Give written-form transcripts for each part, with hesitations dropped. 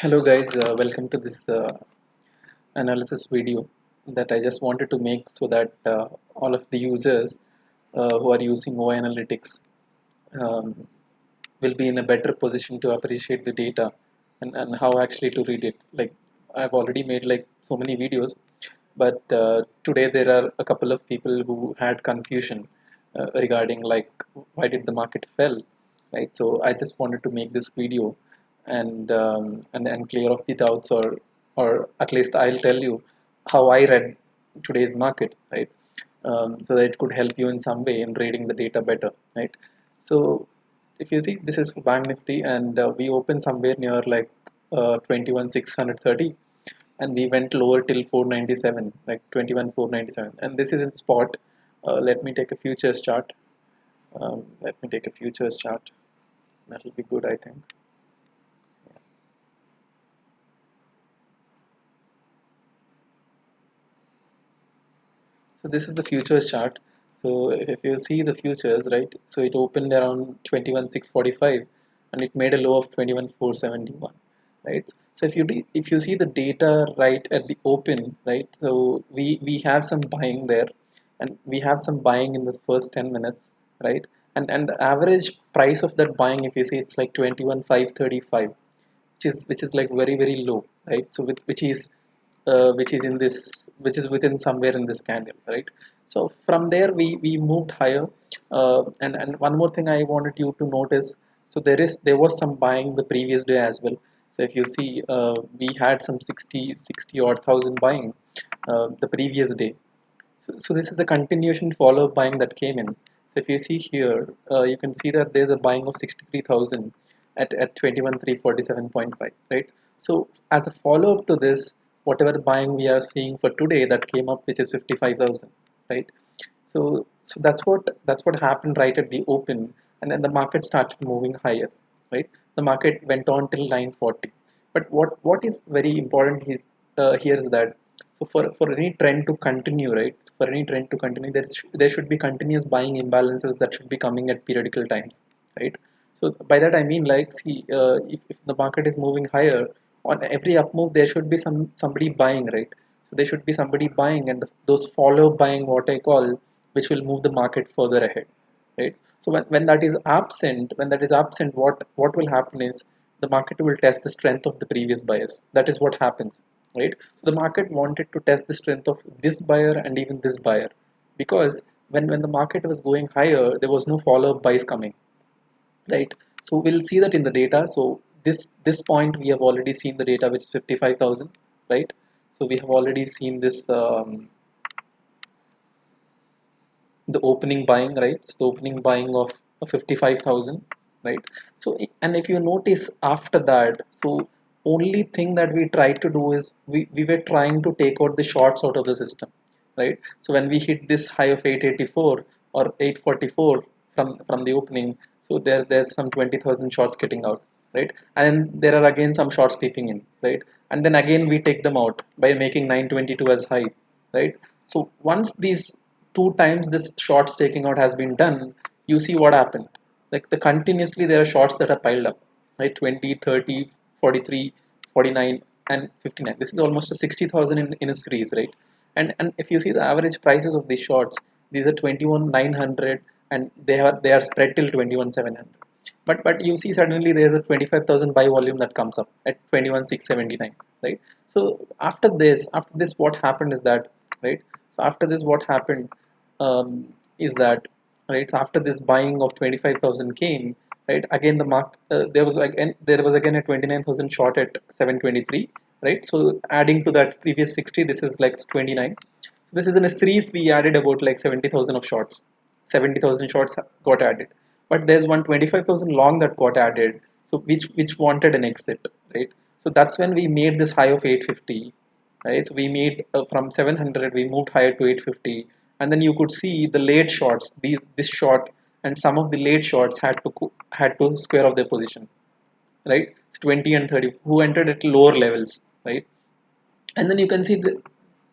Hello guys, welcome to this analysis video that I just wanted to make so that all of the users who are using OI Analytics um, will be in a better position to appreciate the data and how actually to read it. Like I've already made like so many videos, but today there are a couple of people who had confusion regarding like why did the market fell, right? So I just wanted to make this video and clear off the doubts, or at least I'll tell you how I read today's market, right? So that it could help you in some way in reading the data better, right? So if you see, this is Bank Nifty, and we opened somewhere near like 21,630, and we went lower till 497, like 21,497, and this is in spot. Let me take a futures chart. Let me take a futures chart. That'll be good, I think. So this is the futures chart. So if you see the futures, right? So it opened around 21,645, and it made a low of 21,471, right? So if you see the data right at the open, right? So we have some buying there, and we have some buying in the first 10 minutes, right? And the average price of that buying, if you see, it's like 21,535, which is like very very low, right? So which is in this, which is within somewhere in this candle, right? So from there we moved higher, and one more thing I wanted you to notice. So there was some buying the previous day as well. So if you see, we had some 60 odd thousand buying the previous day. So this is the continuation follow-up buying that came in. So if you see here, you can see that there's a buying of 63,000 at 21,347.5, right? So as a follow-up to this, whatever buying we are seeing for today that came up, which is 55,000, right? So that's what happened right at the open, and then the market started moving higher, right? The market went on till 940. But what is very important is, here is that, so for any trend to continue, right? For any trend to continue, there should be continuous buying imbalances that should be coming at periodical times, right? So by that I mean, like, see, if the market is moving higher, on every up move there should be somebody buying, right? So there should be somebody buying, and those follow buying, what I call, which will move the market further ahead, right? So when that is absent, what will happen is the market will test the strength of the previous buyers. That is what happens, right? So the market wanted to test the strength of this buyer and even this buyer, because when the market was going higher, there was no follow-up buys coming, right? So we'll see that in the data. So this point we have already seen the data, which is 55,000, right? So we have already seen this, the opening buying, right? So the opening buying of 55,000, right? So and if you notice after that, so only thing that we tried to do is we were trying to take out the shorts out of the system, right? So when we hit this high of 884 or 844 from the opening, so there's some 20,000 shorts getting out, right? And there are again some shorts peeping in, right? And then again we take them out by making 922 as high, right? So once these two times this shorts taking out has been done, you see what happened. Like the continuously there are shorts that are piled up, right? 20, 30, 43, 49, and 59. This is almost a 60,000 in a series, right? And if you see the average prices of these shorts, these are 21,900, and they are spread till 21,700. But you see suddenly there's a 25,000 buy volume that comes up at 21,679, right? So after this what happened is that, right? So after this what happened, is that, right? So after this buying of 25,000 came, right? Again the mark, there was again a 29,000 short at 723, right? So adding to that previous 60, this is like 29. So this is in a series. We added about like 70,000 of shorts. 70,000 shorts got added, but there's one 25,000 long that got added. So which wanted an exit, right? So that's when we made this high of 850, right? So we made, from 700 we moved higher to 850, and then you could see the late shorts, this short and some of the late shorts had to square off their position, right? 20 and 30 who entered at lower levels, right? And then you can see that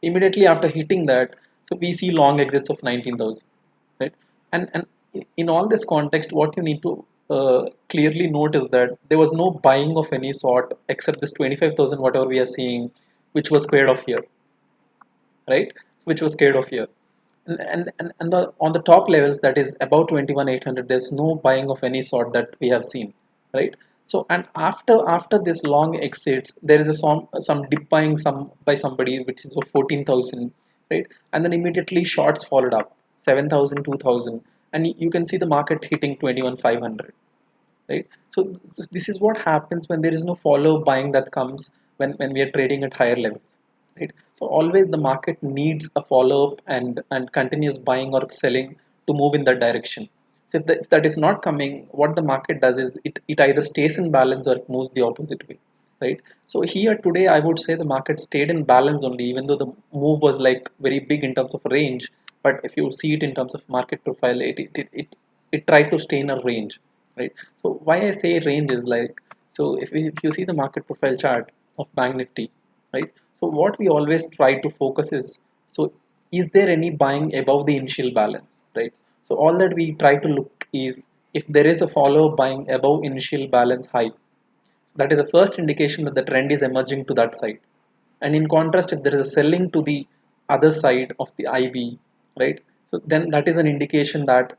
immediately after hitting that, so we see long exits of 19,000, right? And in all this context, what you need to clearly note is that there was no buying of any sort except this 25,000 whatever we are seeing, which was squared off here, right? Which was scared of here. And on the top levels, that is about 21,800, there's no buying of any sort that we have seen, right? So, and after this long exits, there is a some dip buying some by somebody, which is of 14,000, right? And then immediately shorts followed up 7,000, 2,000, and you can see the market hitting 21,500, right? So this is what happens when there is no follow buying that comes when we are trading at higher levels, right? So always the market needs a follow up and continuous buying or selling to move in that direction. So if that is not coming, what the market does is it either stays in balance or it moves the opposite way, right? So here today I would say the market stayed in balance only, even though the move was like very big in terms of range. But if you see it in terms of market profile, it tried to stay in a range, right? So why I say range is like, so if you see the market profile chart of Bank Nifty, right? So what we always try to focus is, so is there any buying above the initial balance, right? So all that we try to look is if there is a follow buying above initial balance high, that is the first indication that the trend is emerging to that side. And in contrast, if there is a selling to the other side of the IB, right? So then that is an indication that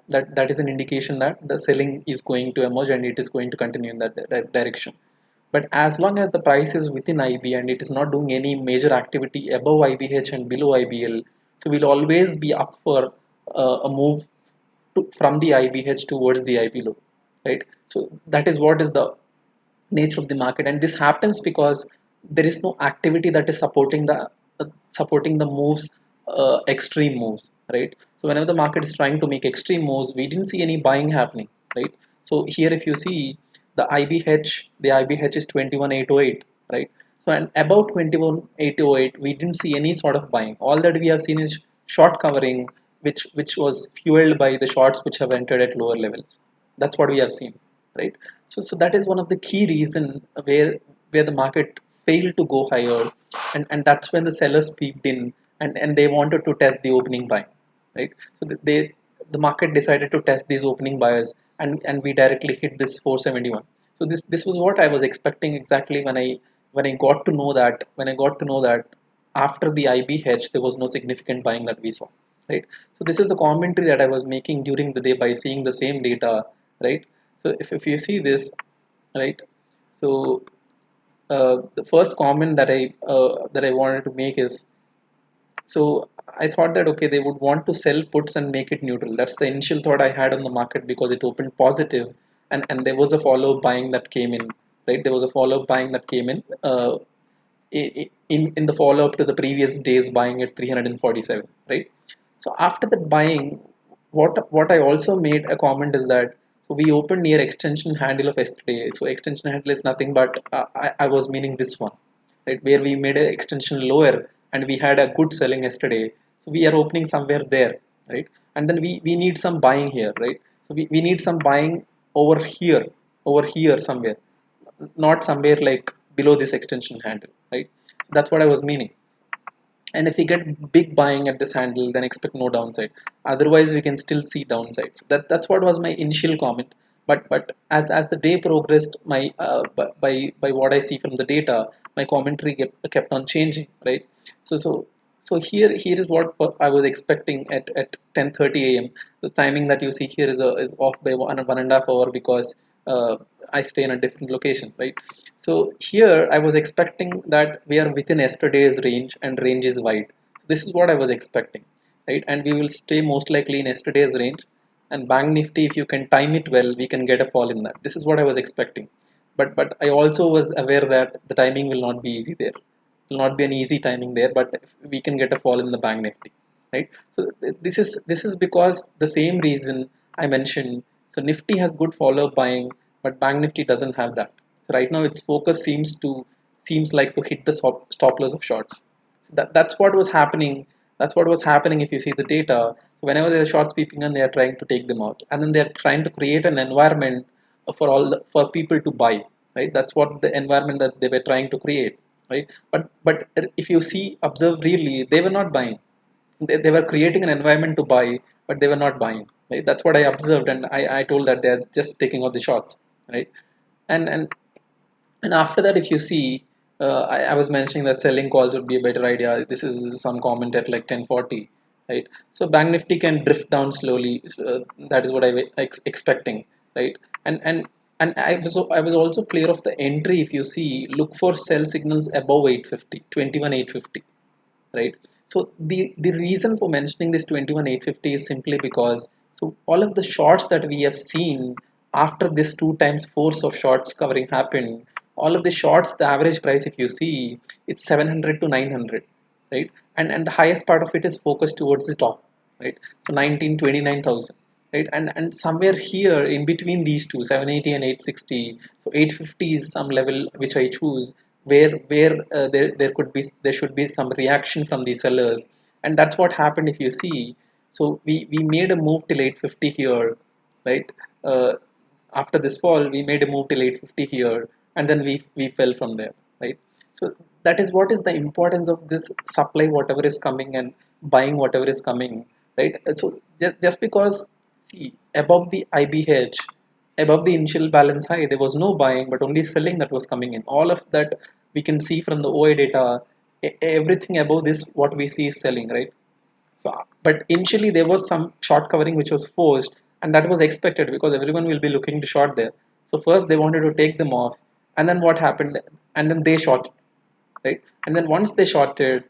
is an indication that the selling is going to emerge and it is going to continue in that direction. But as long as the price is within IB and it is not doing any major activity above IBH and below IBL, so we'll always be up for a move from the IBH towards the IB low, right? So that is what is the nature of the market, and this happens because there is no activity that is supporting the moves, extreme moves, right? So whenever the market is trying to make extreme moves, we didn't see any buying happening, right? So here if you see the IBH is 21,808, right? So and about 21,808 we didn't see any sort of buying. All that we have seen is short covering, which was fueled by the shorts which have entered at lower levels. That's what we have seen, right? So that is one of the key reason where the market failed to go higher, and that's when the sellers peaked in, and they wanted to test the opening buy, right? So the market decided to test these opening buyers, and we directly hit this 471. So this was what I was expecting exactly when I got to know that after the IB hedge there was no significant buying that we saw, right? So this is the commentary that I was making during the day by seeing the same data, right? So if you see this, right? So the first comment that I wanted to make is, so I thought that okay, they would want to sell puts and make it neutral. That's the initial thought I had on the market because it opened positive, and there was a follow buying that came in, right? There was a follow buying that came in in the follow up to the previous days buying at 347, right? So after that buying, what I also made a comment is that, so we opened near extension handle of yesterday. So extension handle is nothing but I was meaning this one, right? Where we made an extension lower and we had a good selling yesterday. So we are opening somewhere there, right? And then we need some buying here, right? So we need some buying over here somewhere, not somewhere like below this extension handle, right? That's what I was meaning. And if we get big buying at this handle, then expect no downside. Otherwise we can still see downsides. That's what was my initial comment. But as the day progressed, my by what I see from the data, my commentary kept on changing, right? So so so here is what I was expecting at 10:30 a.m. The timing that you see here is off by one and a half hour because uh, I stay in a different location, right? So here I was expecting that we are within yesterday's range and range is wide. This is what I was expecting, right? And we will stay most likely in yesterday's range. And Bank Nifty, if you can time it well, we can get a fall in that. This is what I was expecting. But I also was aware that the timing will not be easy there. It will not be an easy timing there, but we can get a fall in the Bank Nifty, right? So this is because the same reason I mentioned. So Nifty has good follow buying, but Bank Nifty doesn't have that. So right now its focus seems like to hit the stop loss of shorts. So that's what was happening. That's what was happening if you see the data. So whenever there are shorts peeping in, they are trying to take them out, and then they are trying to create an environment for people to buy. Right? That's what the environment that they were trying to create. Right? But if you see observe really, they were not buying. They were creating an environment to buy, but they were not buying. right? That's what I observed, and I told that they're just taking out the shots, right? And and and after that, if you see, I was mentioning that selling calls would be a better idea. This is some comment at like 1040, right? So bank nifty can drift down slowly. So, that is what I was expecting, right? And and and I was also clear of the entry. If you see, look for sell signals above 850, 21,850, right? So the reason for mentioning this 21,850 is simply because, so all of the shorts that we have seen after this two times force of shorts covering happened, all of the shorts, the average price, if you see, it's 700 to 900, right? And the highest part of it is focused towards the top, right? So 1929,000, right? And somewhere here in between these two, 780 and 860, so 850 is some level which I choose, where there should be some reaction from the sellers, and that's what happened. If you see, so we made a move till 850 here, right? uh, After this fall we made a move till 850 here, and then we fell from there, right? So that is what is the importance of this: supply whatever is coming and buying whatever is coming, right? So just because, see, above the IBH, above the initial balance high, there was no buying but only selling that was coming in. All of that we can see from the OI data. Everything above this, what we see is selling, right? So, but initially there was some short covering which was forced, and that was expected because everyone will be looking to short there. So first they wanted to take them off, and then what happened? And then they shorted, right? And then once they shorted,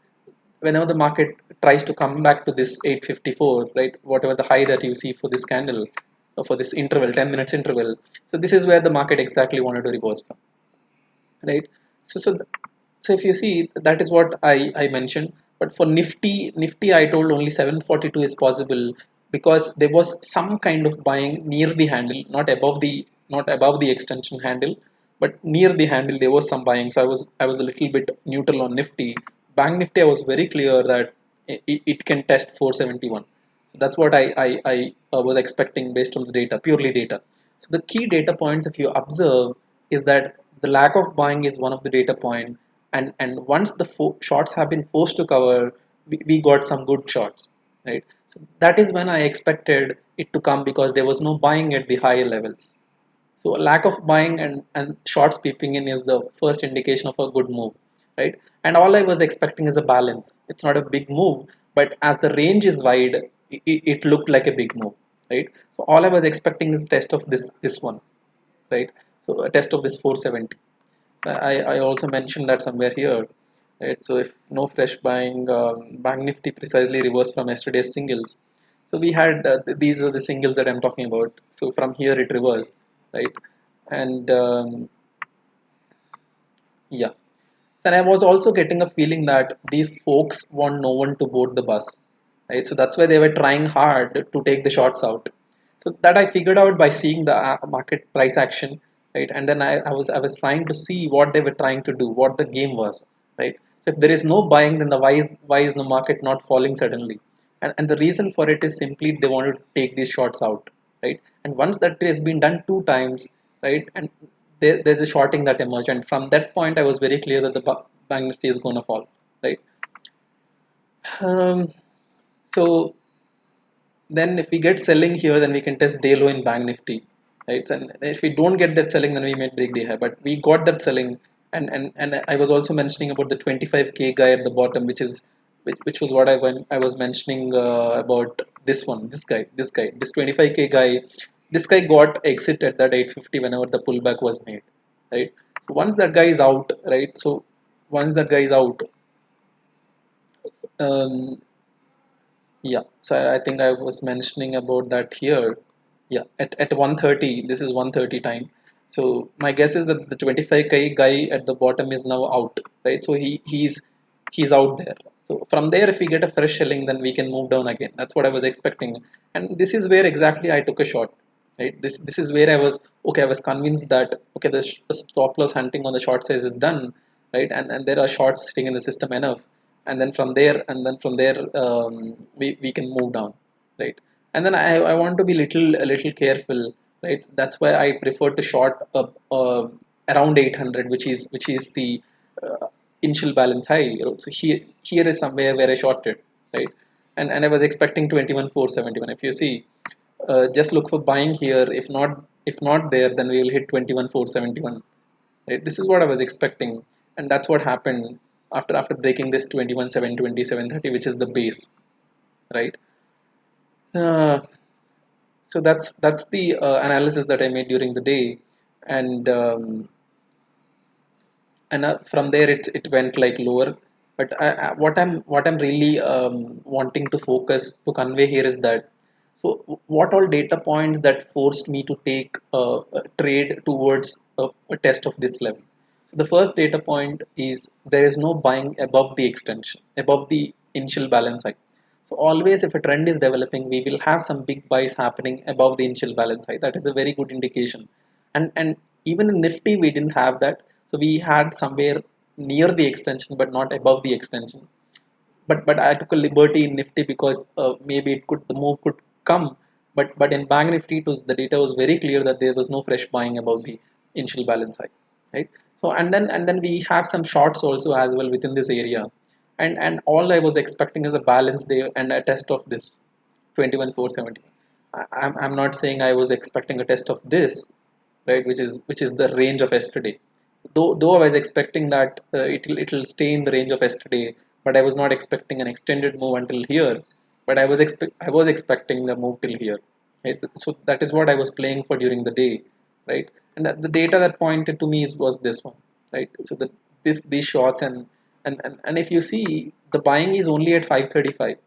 whenever the market tries to come back to this 854, right, whatever the high that you see for this candle, for this interval, 10 minutes interval, so this is where the market exactly wanted to reverse from, right? So so so if you see, that is what I mentioned. But for Nifty I told only 742 is possible, because there was some kind of buying near the handle, not above the extension handle, but near the handle there was some buying. So I was a little bit neutral on Nifty. Bank Nifty, I was very clear that it can test 471. So that's what I was expecting based on the data, purely data. So the key data points, if you observe, is that the lack of buying is one of the data point, and once the shorts have been forced to cover, we got some good shots, right? So that is when I expected it to come, because there was no buying at the higher levels. So a lack of buying and shorts peeping in is the first indication of a good move, right? And all I was expecting is a balance. It's not a big move, but as the range is wide, it looked like a big move, right? So all I was expecting is test of this one, right? So a test of this 470. I also mentioned that somewhere here, right? So if no fresh buying, Bank Nifty precisely reversed from yesterday's singles. So we had, these are the singles that I'm talking about. So from here it reversed, right? And yeah. And I was also getting a feeling that these folks want no one to board the bus, right? So that's why they were trying hard to take the shots out. So that I figured out by seeing the market price action, right? And then I was trying to see what they were trying to do, what the game was, right? So if there is no buying, then why is the market not falling suddenly? And the reason for it is simply they wanted to take these shots out, right? And once that has been done two times, right, and there's a shorting that emerged, and from that point I was very clear that the bank nifty is going to fall, right? um, so then if we get selling here, then we can test day low in bank nifty, right? And if we don't get that selling, then we might break day high, but we got that selling. And I was also mentioning about the 25k guy at the bottom, which was what I was mentioning about this one, this 25k guy. This guy got exit at that 850 whenever the pullback was made, right? So once that guy is out, right? So once that guy is out, um, yeah, so I think I was mentioning about that here. Yeah, at 1:30, this is 1:30 time. So my guess is that the 25k guy at the bottom is now out, right? So he's out there. So from there, if we get a fresh selling, then we can move down again. That's what I was expecting, and this is where exactly I took a shot, right? This is where I was okay. I was convinced that okay, the stop loss hunting on the short size is done, right? And there are shorts sitting in the system enough, and then from there we can move down, right? And then I want to be a little careful, right? That's why I prefer to short around 800, which is the initial balance high. So here is somewhere where I shorted, right? And I was expecting 21,471. If you see, just look for buying here. If not there, then we will hit 21,471. Right? This is what I was expecting, and that's what happened after breaking this 21,720, 730, which is the base, right? Uh, so that's the analysis that I made during the day, and from there it went like lower. But what I'm really wanting to focus to convey here is that, so what all data points that forced me to take a trade towards a test of this level. So the first data point is there is no buying above the extension, above the initial balance height. So always if a trend is developing, we will have some big buys happening above the initial balance height. That is a very good indication. And even in Nifty, we didn't have that. So we had somewhere near the extension, but not above the extension. But I took a liberty in Nifty because maybe the move could come. But in Bank Nifty, the data was very clear that there was no fresh buying above the initial balance height, right? So and then we have some shorts also as well within this area, and all I was expecting is a balance there and a test of this 21,470. I'm not saying I was expecting a test of this, right, which is the range of yesterday. Though I was expecting that it'll stay in the range of yesterday, but I was not expecting an extended move until here. But I was expecting the move till here. Right? So that is what I was playing for during the day, right? And the data that pointed to me was this one, right? So these shots and if you see the buying is only at 535,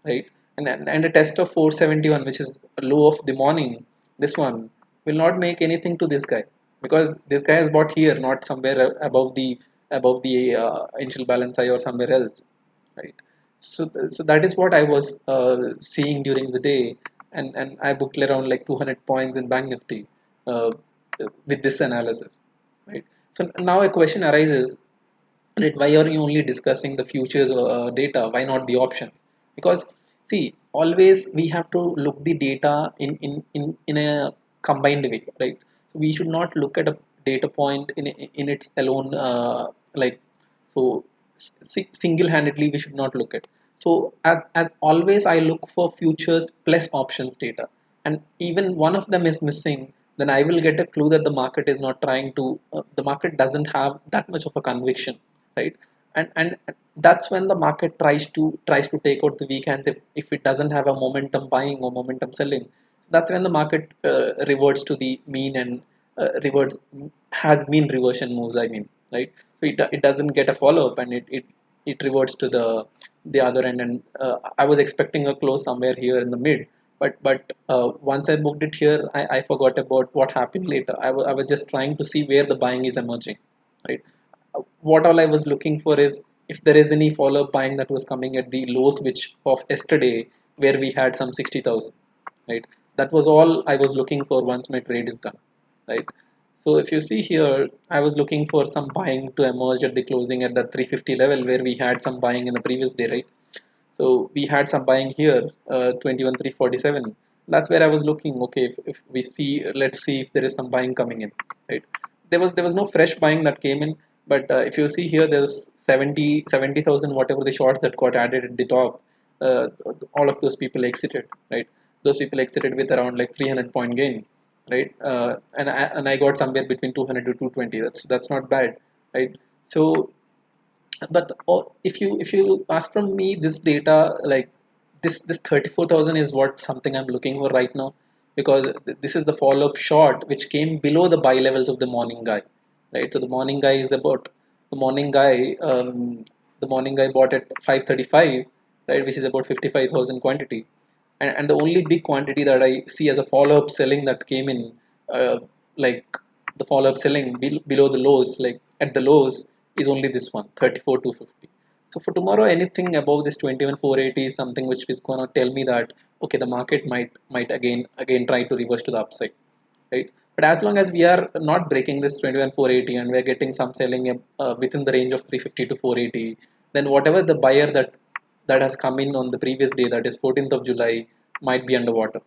right? And a test of 471, which is a low of the morning, this one will not make anything to this guy, because this guy has bought here, not somewhere above the initial balance high or somewhere else, right? So that is what I was seeing during the day, and I booked around like 200 points in Bank Nifty uh, with this analysis, right? So now a question arises, right? Why are you only discussing the futures data? Why not the options? Because see, always we have to look the data in a combined way, right? So we should not look at a data point in its alone, like, so single-handedly we should not look at. So as always I look for futures plus options data, and even one of them is missing, then I will get a clue that the market is not trying to the market doesn't have that much of a conviction, right? And that's when the market tries to take out the weak hands, if it doesn't have a momentum buying or momentum selling. That's when the market reverts to the mean, and reverts has mean reversion moves, I mean, right? So it doesn't get a follow up, and it reverts to the other end. And I was expecting a close somewhere here in the mid, but once I booked it here, I forgot about what happened later. I was just trying to see where the buying is emerging, right? What all I was looking for is if there is any follow-up buying that was coming at the low switch of yesterday, where we had some 60,000, right? That was all I was looking for once my trade is done, right? So if you see here, I was looking for some buying to emerge at the closing at the 350 level, where we had some buying in the previous day, right? So we had some buying here, 21,347. That's where I was looking. Okay, if we see, let's see if there is some buying coming in, right? There was no fresh buying that came in, but if you see here, there's 70,000 whatever the shorts that got added at the top. Uh, all of those people exited, right? Those people exited with around like 300-point gain, right? And I got somewhere between 200 to 220. That's not bad, right? So but if you ask from me, this data, like, this 34,000 is what something I'm looking for right now, because this is the follow-up short which came below the buy levels of the morning guy, right? So the morning guy the morning guy bought at 535, right, which is about 55,000 quantity, and the only big quantity that I see as a follow-up selling that came in, like, the follow-up selling below the lows, like at the lows, is only this one, 34,250. So for tomorrow, anything above this 21,480 is something which is going to tell me that okay, the market might again try to reverse to the upside, right? But as long as we are not breaking this 21,480 and we're getting some selling within the range of 350 to 480, then whatever the buyer that has come in on the previous day, that is 14th of July, might be underwater,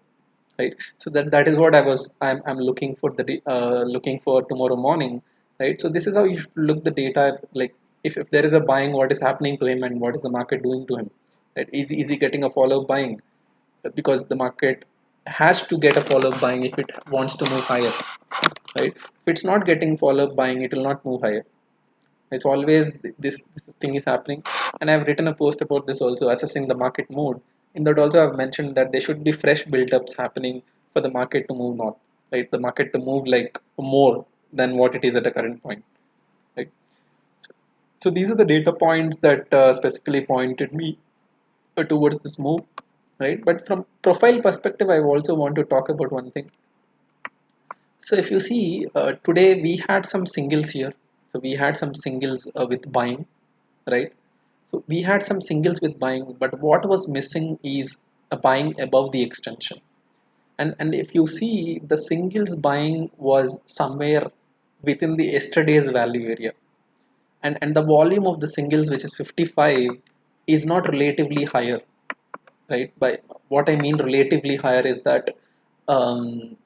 right? So that is what I'm looking for, looking for tomorrow morning, right? So this is how you should look the data, like, if there is a buying, what is happening to him and what is the market doing to him, right? Is he getting a follow buying because the market has to get a follow-up buying if it wants to move higher, right? If it's not getting follow-up buying, it will not move higher. It's always this thing is happening, and I've written a post about this also, assessing the market mood. In that also, I've mentioned that there should be fresh build-ups happening for the market to move north, right? The market to move like more than what it is at the current point, right? So these are the data points that specifically pointed me towards this move, right? But from profile perspective, I also want to talk about one thing. So if you see, today we had some singles here. So we had some singles with buying, right? So we had some singles with buying, but what was missing is a buying above the extension. And if you see, the singles buying was somewhere within the yesterday's value area. And the volume of the singles, which is 55, is not relatively higher, right? By what I mean relatively higher is that, um,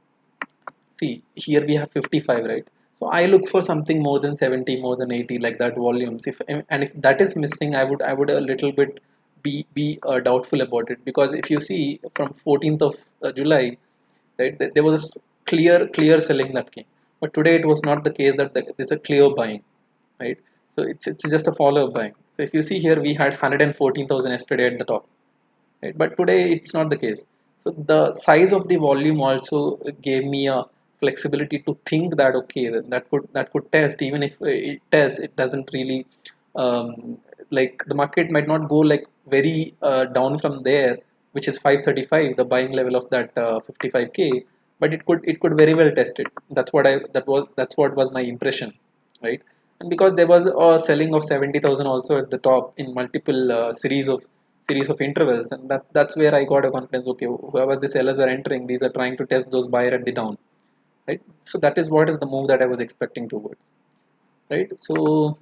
see, here we have 55, right? So I look for something more than 70, more than 80, like that volumes. If and if that is missing, I would a little bit be doubtful about it, because if you see from 14th of July, right, there was a clear selling that came, but today it was not the case that there's a clear buying, right? So it's just a follow buying. So if you see here, we had 114,000 yesterday at the top, right? But today it's not the case. So the size of the volume also gave me a flexibility to think that okay, that could test. Even if it tests, it doesn't really, like, the market might not go like very down from there, which is 535, the buying level of that 55K, but it could very well test it. That's what was my impression, right? And because there was a selling of 70,000 also at the top in multiple series of intervals, and that's where I got a confidence. Okay, whoever the sellers are entering, these are trying to test those buyer at the down, right? So that is what is the move that I was expecting towards, right? So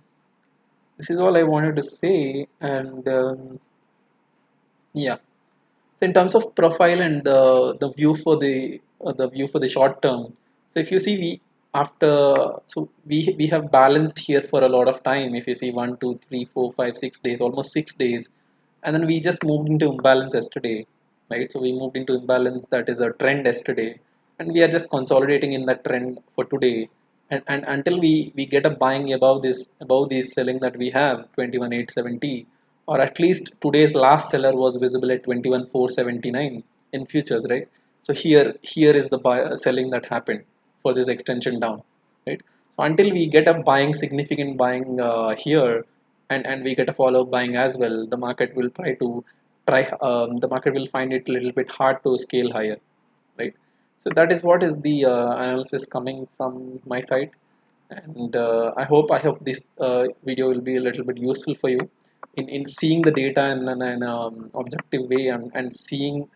this is all I wanted to say, and yeah. So in terms of profile and the view for the short term, so if you see, we have balanced here for a lot of time. If you see 1, 2, 3, 4, 5, 6 days, almost 6 days, and then we just moved into imbalance yesterday, right? So we moved into imbalance, that is a trend yesterday, and we are just consolidating in that trend for today. And until we get a buying above this selling that we have 21,870, or at least today's last seller was visible at 21,479 in futures, right? So here is the selling that happened for this extension down, right? So until we get a buying, significant buying here, and we get a follow up buying as well, the market will find it a little bit hard to scale higher, right? So that is what is the analysis coming from my side. And I hope this video will be a little bit useful for you in seeing the data in an objective way, and seeing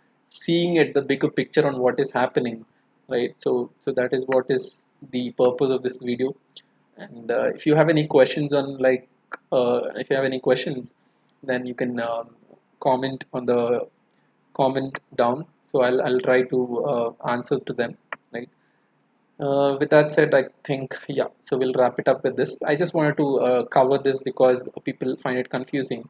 at the bigger picture on what is happening, right? So that is what is the purpose of this video. And if you have any questions on, like, if you have any questions, then you can comment on the comment down. So I'll try to answer to them, right? With that said, I think, yeah, so we'll wrap it up with this. I just wanted to cover this because people find it confusing,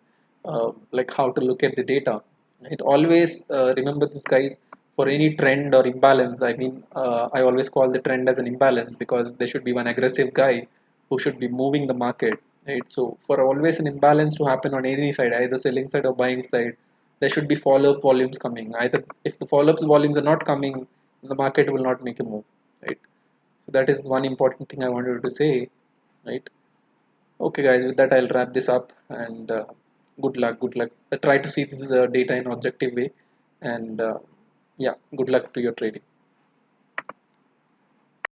like how to look at the data. It always, remember this, guys, for any trend or imbalance. I mean, I always call the trend as an imbalance, because there should be one aggressive guy who should be moving the market, right? So for always an imbalance to happen on any side, either selling side or buying side, there should be follow-up volumes coming. Either if the follow-up volumes are not coming, the market will not make a move, right? So that is one important thing I wanted to say, right? Okay, guys, with that, I'll wrap this up, and good luck. Good luck. Try to see this data in objective way, and yeah, good luck to your trading.